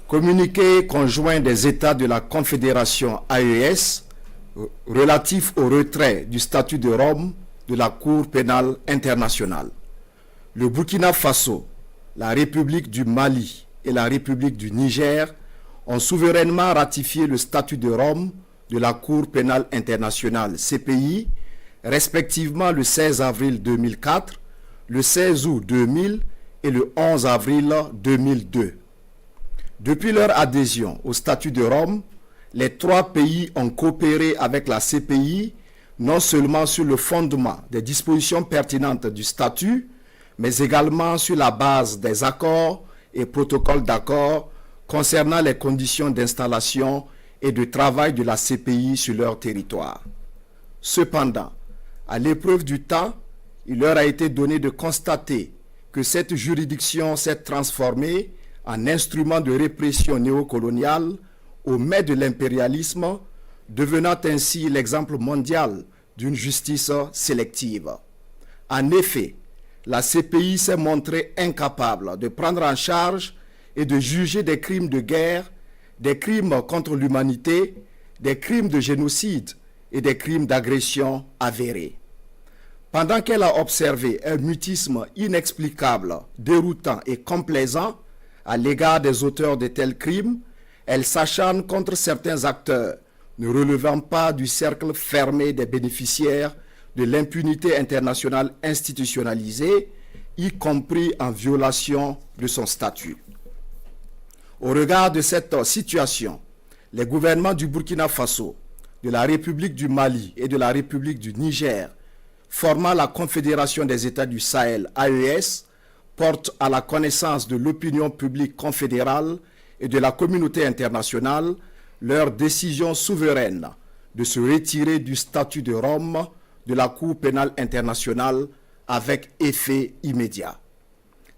Communiqué conjoint des États de la Confédération AES relatif au retrait du statut de Rome de la Cour pénale internationale. Le Burkina Faso, la République du Mali et la République du Niger ont souverainement ratifié le statut de Rome de la Cour pénale internationale CPI, respectivement le 16 avril 2004, le 16 août 2000 et le 11 avril 2002. Depuis leur adhésion au statut de Rome, les trois pays ont coopéré avec la CPI non seulement sur le fondement des dispositions pertinentes du statut, mais également sur la base des accords et protocoles d'accord concernant les conditions d'installation et de travail de la CPI sur leur territoire. Cependant, à l'épreuve du temps, il leur a été donné de constater que cette juridiction s'est transformée en instrument de répression néocoloniale au mai de l'impérialisme, devenant ainsi l'exemple mondial d'une justice sélective. En effet, la CPI s'est montrée incapable de prendre en charge et de juger des crimes de guerre, des crimes contre l'humanité, des crimes de génocide et des crimes d'agression avérés. Pendant qu'elle a observé un mutisme inexplicable, déroutant et complaisant à l'égard des auteurs de tels crimes, elle s'acharne contre certains acteurs ne relevant pas du cercle fermé des bénéficiaires de l'impunité internationale institutionnalisée, y compris en violation de son statut. Au regard de cette situation, les gouvernements du Burkina Faso, de la République du Mali et de la République du Niger, formant la Confédération des États du Sahel, AES, portent à la connaissance de l'opinion publique confédérale et de la communauté internationale leur décision souveraine de se retirer du statut de Rome de la Cour pénale internationale avec effet immédiat.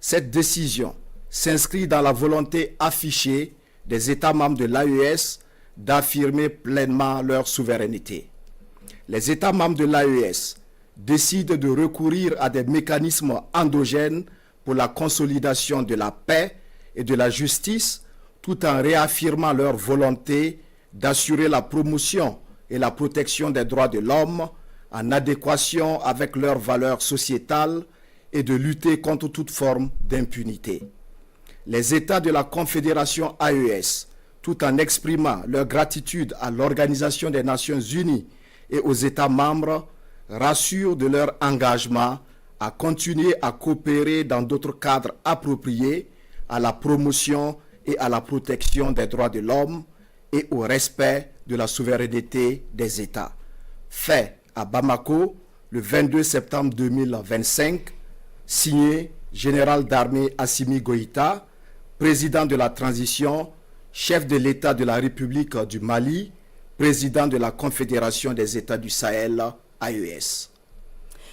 Cette décision s'inscrit dans la volonté affichée des États membres de l'AES d'affirmer pleinement leur souveraineté. Les États membres de l'AES décident de recourir à des mécanismes endogènes pour la consolidation de la paix et de la justice, tout en réaffirmant leur volonté d'assurer la promotion et la protection des droits de l'homme en adéquation avec leurs valeurs sociétales et de lutter contre toute forme d'impunité. Les États de la Confédération AES, tout en exprimant leur gratitude à l'Organisation des Nations Unies et aux États membres, rassurent de leur engagement à continuer à coopérer dans d'autres cadres appropriés à la promotion et à la protection des droits de l'homme et au respect de la souveraineté des États. Fait à Bamako le 22 septembre 2025, signé Général d'armée Assimi Goïta, président de la transition, chef de l'État de la République du Mali, président de la Confédération des États du Sahel, AES.